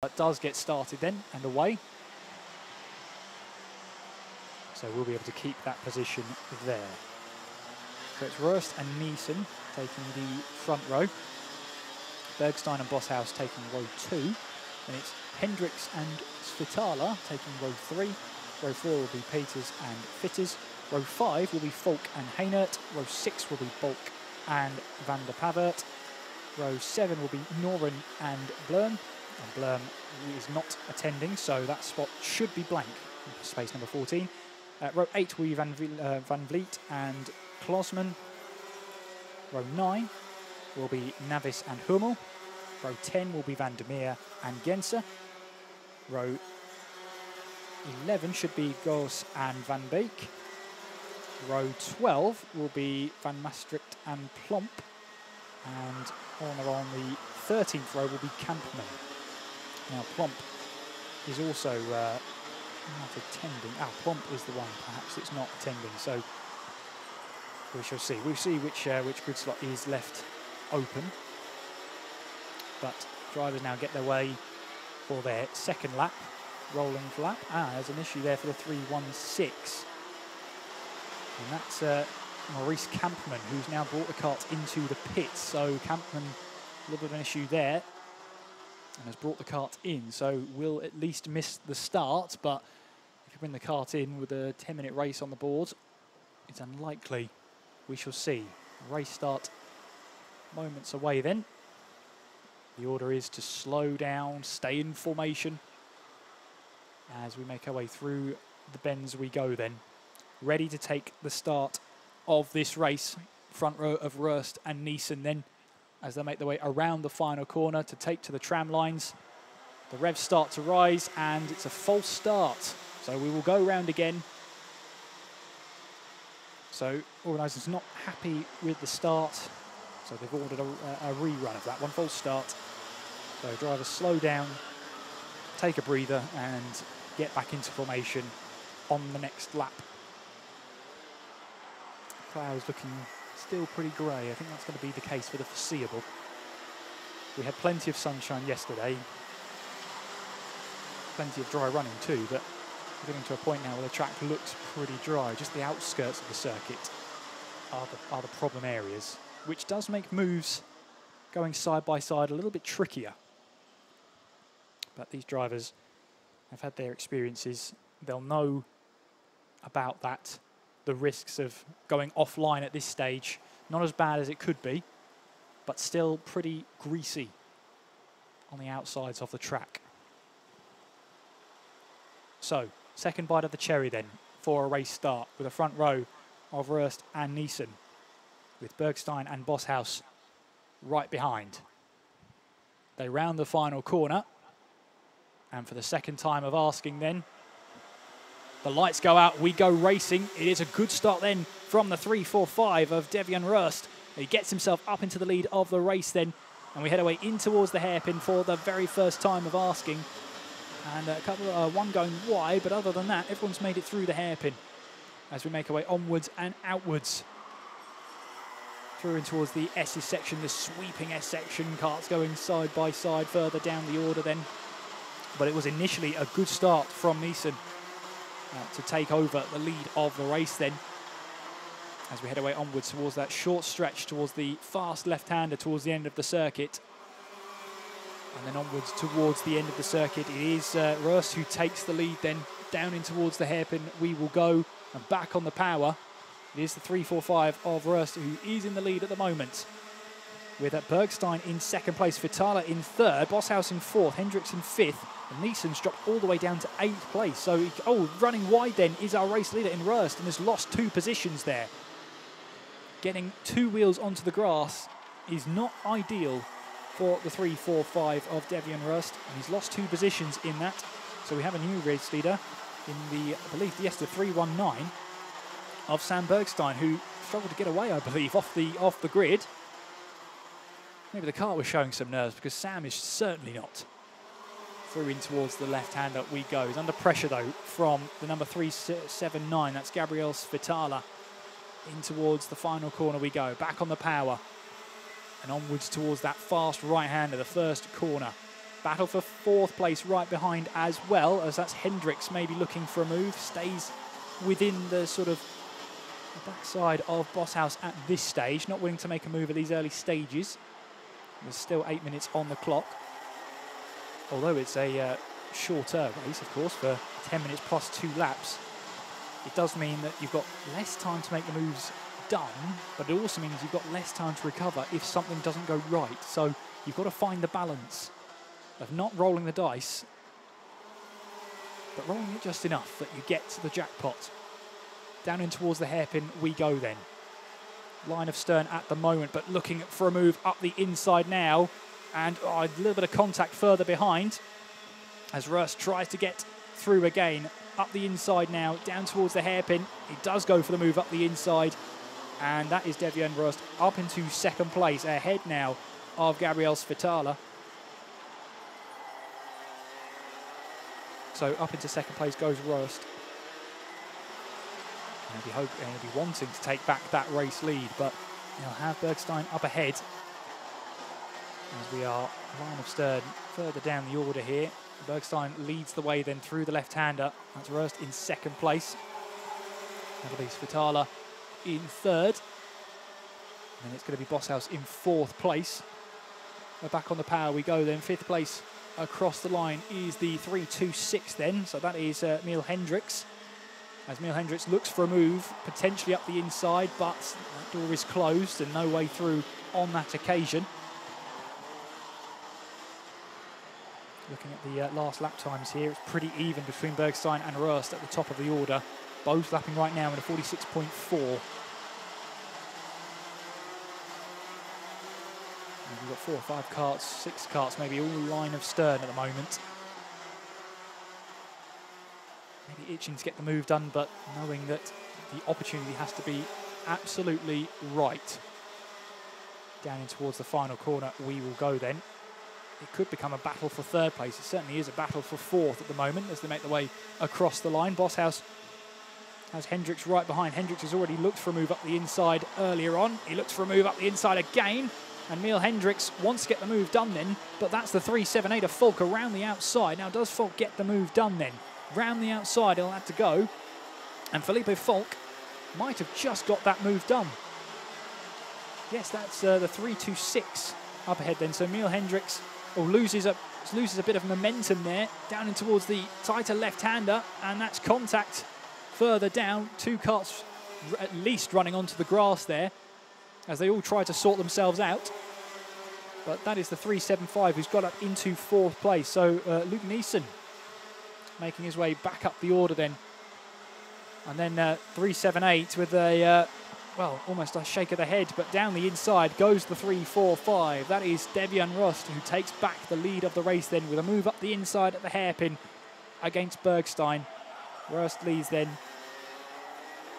That does get started then and away. So we'll be able to keep that position there. So it's Röst and Niesen taking the front row. Bergstein and Bosshaus taking row 2. Then it's Hendricks and Svitala taking row 3. Row 4 will be Peters and Fitters. Row 5 will be Falk and Heinert. Row 6 will be Bulk and Van der Pavert. Row 7 will be Noren and Blurm. And Blurm is not attending, so that spot should be blank. Space number 14. Row 8 will be Van Vliet and Klosman. Row 9 will be Navis and Hummel. Row 10 will be Van der Meer and Genser. Row 11 should be Goos and Van Beek. Row 12 will be Van Maastricht and Plomp. And on the 13th row will be Kampman. Now Plomp is also not attending. Plomp is the one, perhaps it's not attending. So we shall see. We'll see which grid slot is left open. But drivers now get their way for their second lap, rolling for lap. There's an issue there for the 3:16. And that's Maurice Kampman, who's now brought the kart into the pits. So Kampman, a little bit of an issue there, and has brought the kart in. So will at least miss the start, but if you bring the kart in with a 10-minute race on the board, it's unlikely. We shall see. Race start moments away then. The order is to slow down, stay in formation as we make our way through the bends we go then. Ready to take the start of this race. Front row of Röst and Niesen then as they make their way around the final corner to take to the tram lines. The revs start to rise and it's a false start. So we will go round again. So organisers not happy with the start. So they've ordered a rerun of that one, false start. So drivers slow down, take a breather and get back into formation on the next lap. Clouds looking still pretty grey. I think that's going to be the case for the foreseeable. We had plenty of sunshine yesterday. Plenty of dry running too, but we're getting to a point now where the track looks pretty dry. Just the outskirts of the circuit are the problem areas, which does make moves going side by side a little bit trickier. But these drivers have had their experiences. They'll know about that, the risks of going offline at this stage. Not as bad as it could be, but still pretty greasy on the outsides of the track. So, second bite of the cherry then for a race start with a front row of Röst and Niesen, with Bergstein and Bosshaus right behind. They round the final corner, and for the second time of asking then, the lights go out, we go racing. It is a good start then from the 3:45 of Devian Röst. He gets himself up into the lead of the race then, and we head away in towards the hairpin for the very first time of asking. And a couple one going wide, but other than that, everyone's made it through the hairpin as we make our way onwards and outwards. Through in towards the S's section, the sweeping S section, carts going side by side further down the order then. But it was initially a good start from Niesen to take over the lead of the race then, as we head away onwards towards that short stretch towards the fast left-hander towards the end of the circuit. And then onwards towards the end of the circuit, it is Röst who takes the lead then. Down in towards the hairpin we will go, and back on the power. It is the 3:45 of Röst who is in the lead at the moment, with Bergstein in second place, Vitala in third, Bosshaus in fourth, Hendricks in fifth, and Niesen's dropped all the way down to 8th place. So, running wide then is our race leader in Röst, and has lost 2 positions there. Getting 2 wheels onto the grass is not ideal for the 3:45 of Devian Röst, and he's lost 2 positions in that. So we have a new race leader in the, I believe, yes, the 3:19 of Sam Bergstein, who struggled to get away, I believe, off the grid. Maybe the car was showing some nerves, because Sam is certainly not. Through in towards the left-hander we go. He's under pressure, though, from the number 379. That's Gabriel Svitala. In towards the final corner we go. Back on the power. And onwards towards that fast right-hander, the first corner. Battle for 4th place right behind as well, as that's Hendricks maybe looking for a move. Stays within the sort of backside of Bosshaus at this stage, not willing to make a move at these early stages. There's still 8 minutes on the clock. Although it's a shorter race, of course, for 10 minutes plus 2 laps. It does mean that you've got less time to make the moves done, but it also means you've got less time to recover if something doesn't go right. So you've got to find the balance of not rolling the dice, but rolling it just enough that you get to the jackpot. Down in towards the hairpin we go then. Line of stern at the moment, but looking for a move up the inside now, and a little bit of contact further behind as Rust tries to get through again. Up the inside now, down towards the hairpin. He does go for the move up the inside, and that is Devian Rust up into 2nd place, ahead now of Gabriel Svitala. So up into 2nd place goes Rust. And he'll be wanting to take back that race lead, but he'll have Bergstein up ahead as we are line of stern further down the order here. Bergstein leads the way then through the left-hander. That's Rust in 2nd place. That'll be Svitala in 3rd. And it's going to be Bosshaus in 4th place. We're back on the power we go then. 5th place across the line is the 3.26 then. So that is Emil Hendricks. As Emil Hendricks looks for a move, potentially up the inside, but that door is closed and no way through on that occasion. Looking at the last lap times here, it's pretty even between Bergstein and Rust at the top of the order. Both lapping right now in a 46.4. We've got 4 or 5 carts, 6 carts, maybe all line of stern at the moment. Maybe itching to get the move done, but knowing that the opportunity has to be absolutely right. Down in towards the final corner we will go then. It could become a battle for 3rd place. It certainly is a battle for 4th at the moment as they make their way across the line. Bosshaus has Hendricks right behind. Hendricks has already looked for a move up the inside earlier on. He looks for a move up the inside again. And Emil Hendricks wants to get the move done then, but that's the 3.78 of Falk around the outside. Now, does Falk get the move done then? Round the outside, he'll have to go. And Felipe Falk might have just got that move done. Yes, that's the 3.26 up ahead then. So Emil Hendricks loses a bit of momentum there, down in towards the tighter left-hander, and that's contact further down. 2 carts at least running onto the grass there as they all try to sort themselves out. But that is the 3.75 who's got up into 4th place. So Luke Neeson making his way back up the order then. And then 3.78 with a, well, almost a shake of the head, but down the inside goes the 3.45. That is Devian Rust, who takes back the lead of the race then with a move up the inside at the hairpin against Bergstein. Rust leads then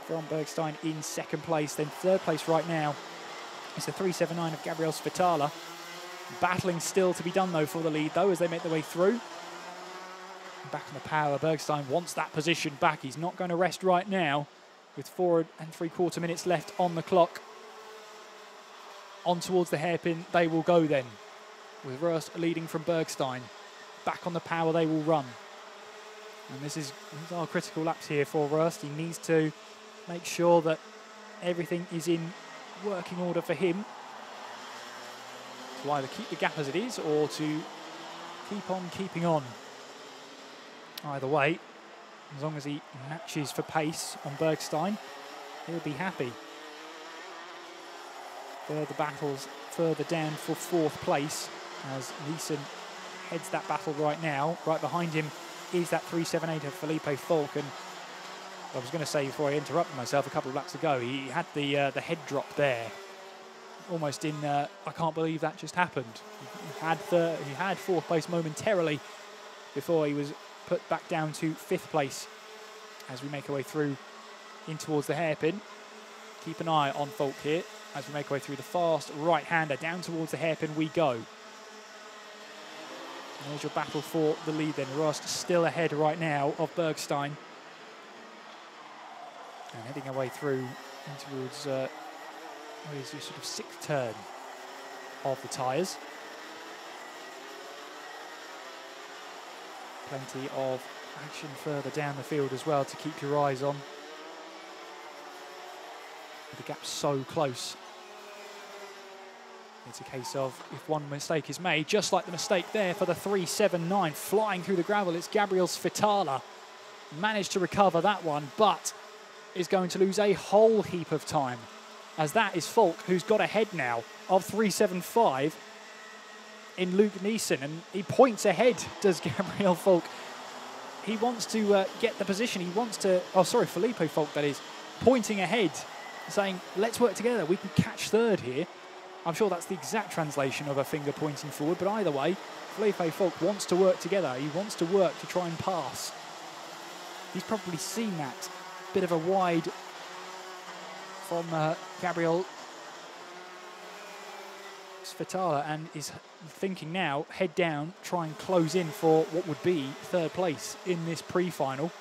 from Bergstein in 2nd place. Then 3rd place right now is the 3.79 of Gabriel Svitala. Battling still to be done though for the lead though as they make their way through. Back on the power, Bergstein wants that position back. He's not going to rest right now with 4 3/4 minutes left on the clock. On towards the hairpin they will go then, with Rust leading from Bergstein. Back on the power they will run. And these are critical laps here for Rust. He needs to make sure that everything is in working order for him to either keep the gap as it is or to keep on keeping on. Either way, as long as he matches for pace on Bergstein, he'll be happy. Further battles further down for 4th place as Neeson heads that battle right now. Right behind him is that 3.78 of Felipe Falk. And I was going to say before I interrupted myself a couple of laps ago, he had the head drop there. Almost in, I can't believe that just happened. He had 4th place momentarily before he was put back down to 5th place as we make our way through in towards the hairpin. Keep an eye on Falk here as we make our way through the fast right-hander. Down towards the hairpin we go. And there's your battle for the lead then. Rust still ahead right now of Bergstein. And heading our way through in towards what is your sort of 6th turn of the tyres. Plenty of action further down the field as well to keep your eyes on. The gap's so close. It's a case of if one mistake is made, just like the mistake there for the 3.79, flying through the gravel, it's Gabriel Svitala. Managed to recover that one, but is going to lose a whole heap of time, as that is Falk, who's got ahead now of 3.75 in Luke Neeson, and he points ahead, does Gabriel Falk. He wants to get the position, he wants to, Felipe Falk that is, pointing ahead, saying, let's work together, we can catch third here. I'm sure that's the exact translation of a finger pointing forward, but either way, Felipe Falk wants to work together. He wants to work to try and pass. He's probably seen that bit of a wide from Gabriel Svitala and is thinking now, head down, try and close in for what would be third place in this pre-final.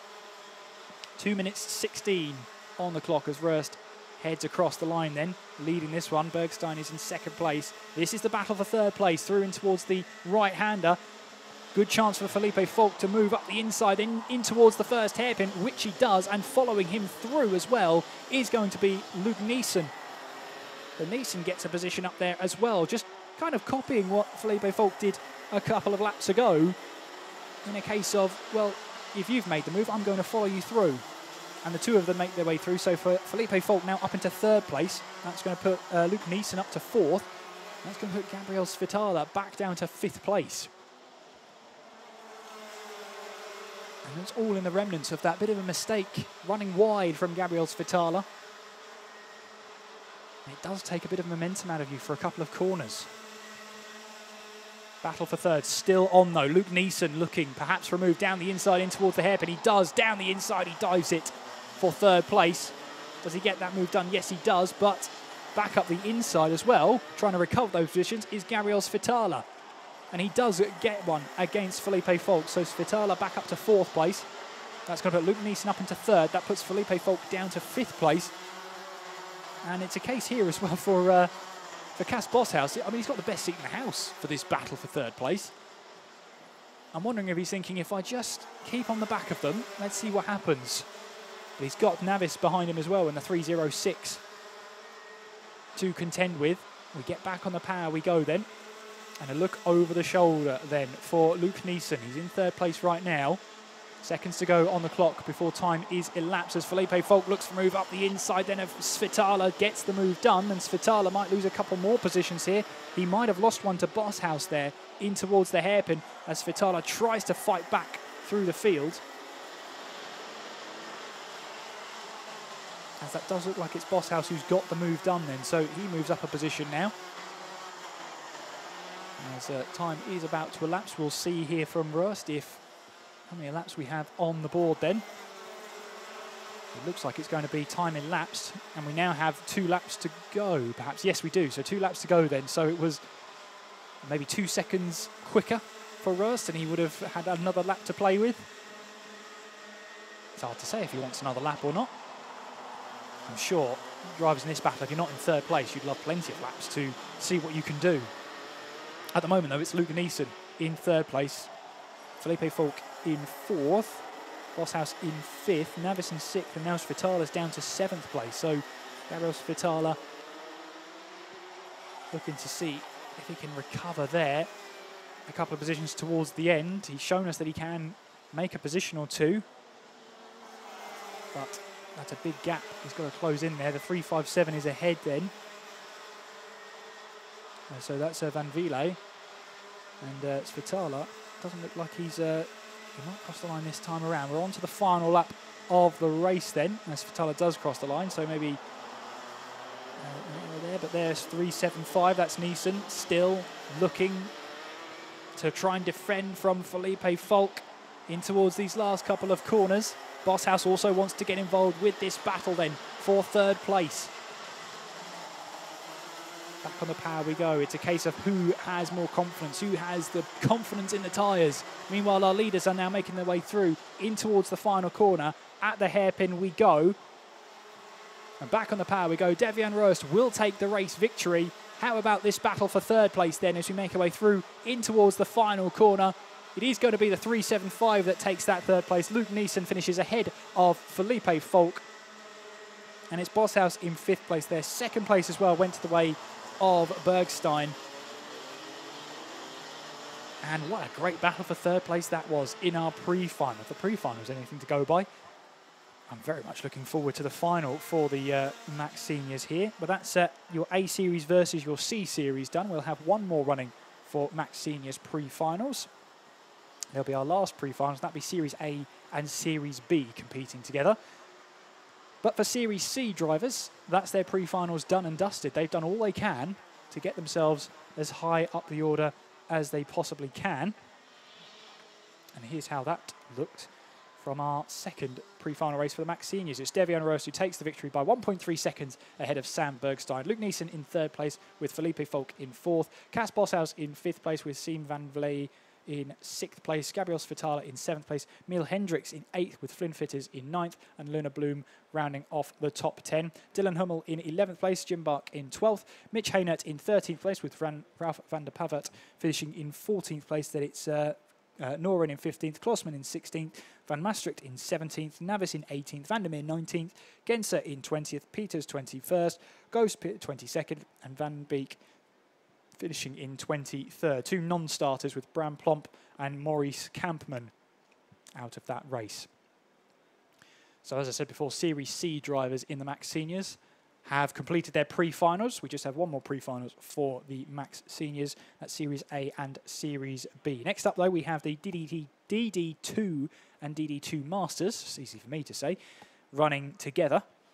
2 minutes 16 on the clock as Röst heads across the line then, leading this one. Bergstein is in second place. This is the battle for third place, through in towards the right-hander. Good chance for Felipe Falk to move up the inside in towards the first hairpin, which he does, and following him through as well is going to be Luke Neeson. But Neeson gets a position up there as well, just kind of copying what Felipe Falk did a couple of laps ago, in a case of, well, if you've made the move, I'm going to follow you through. And the two of them make their way through. So for Felipe Falk now up into third place. That's going to put Luke Neeson up to fourth. That's going to put Gabriel Svitala back down to fifth place. And it's all in the remnants of that bit of a mistake running wide from Gabriel Svitala. It does take a bit of momentum out of you for a couple of corners. Battle for third still on though. Luke Neeson looking perhaps for a move down the inside in towards the hairpin. He does, down the inside, he dives it for third place. Does he get that move done? Yes, he does, but back up the inside as well, trying to recover those positions, is Gabriel Svitala. And he does get one against Felipe Falk. So Svitala back up to fourth place. That's going to put Luke Neeson up into third. That puts Felipe Falk down to fifth place. And it's a case here as well for Cas Boshouse. I mean, he's got the best seat in the house for this battle for third place. I'm wondering if he's thinking, if I just keep on the back of them, let's see what happens. But he's got Navis behind him as well in the 3.06 to contend with. We get back on the power we go then. And a look over the shoulder then for Luke Neeson. He's in third place right now. Seconds to go on the clock before time is elapsed as Felipe Falk looks for a move up the inside. Then if Svitala gets the move done, and Svitala might lose a couple more positions here. He might have lost one to Boshouse there in towards the hairpin as Svitala tries to fight back through the field. As that does look like it's Boshouse who's got the move done then, so he moves up a position now. As time is about to elapse, we'll see here from Röst how many laps we have on the board then. It looks like it's going to be time elapsed, and we now have 2 laps to go, perhaps. Yes, we do, so 2 laps to go then. So it was maybe 2 seconds quicker for Röst, and he would have had another lap to play with. It's hard to say if he wants another lap or not. I'm sure drivers in this battle, if you're not in third place, you'd love plenty of laps to see what you can do. At the moment, though, it's Luke Neeson in third place, Felipe Falk in fourth, Boshouse in fifth, Navis in sixth, and now Svitala's down to seventh place. So Gabriel Svitala looking to see if he can recover there. A couple of positions towards the end. He's shown us that he can make a position or two, but that's a big gap he's got to close in there. The 3.57 is ahead then. So that's Van Vliet. And Svitala doesn't look like he might cross the line this time around. We're on to the final lap of the race then, as Svitala does cross the line, so maybe there, but there's 3.75. That's Neeson still looking to try and defend from Felipe Falk in towards these last couple of corners. Boshouse also wants to get involved with this battle then for third place. Back on the power we go. It's a case of who has more confidence, who has the confidence in the tyres. Meanwhile, our leaders are now making their way through in towards the final corner. At the hairpin we go. And back on the power we go. Devian Röst will take the race victory. How about this battle for third place then as we make our way through in towards the final corner? It is going to be the 3.75 that takes that third place. Luke Neeson finishes ahead of Felipe Folk. And it's Bosshaus in 5th place there. 2nd place as well went to the way of Bergstein. And what a great battle for 3rd place that was in our pre-final. If the pre-final was anything to go by, I'm very much looking forward to the final for the Max Seniors here. But that's your A Series versus your C Series done. We'll have one more running for Max Seniors pre-finals. There'll be our last pre-finals. That'll be Series A and Series B competing together. But for Series C drivers, that's their pre-finals done and dusted. They've done all they can to get themselves as high up the order as they possibly can. And here's how that looked from our 2nd pre-final race for the Max Seniors. It's Devion Rose who takes the victory by 1.3 seconds ahead of Sam Bergstein. Luke Neeson in 3rd place with Felipe Folk in 4th. Cas Bosshaus in 5th place with Siem van Vleij in 6th place. Gabriel Svitala in 7th place. Miel Hendricks in 8th with Flynn Fitters in 9th. And Luna Bloom rounding off the top 10. Dylan Hummel in 11th place. Jim Bark in 12th. Mitch Haynert in 13th place with Ralph van der Pavert finishing in 14th place. Then it's Noren in 15th, Klossman in 16th, Van Maastricht in 17th, Navis in 18th, Vandermeer 19th, Genser in 20th, Peters 21st, Ghost 22nd, and Van Beek finishing in 23rd. 2 non-starters with Bram Plomp and Maurice Kampman out of that race. So as I said before, Series C drivers in the Max Seniors have completed their pre-finals. We just have one more pre-finals for the Max Seniors at Series A and Series B. Next up, though, we have the DD2 and DD2 Masters, it's easy for me to say, running together.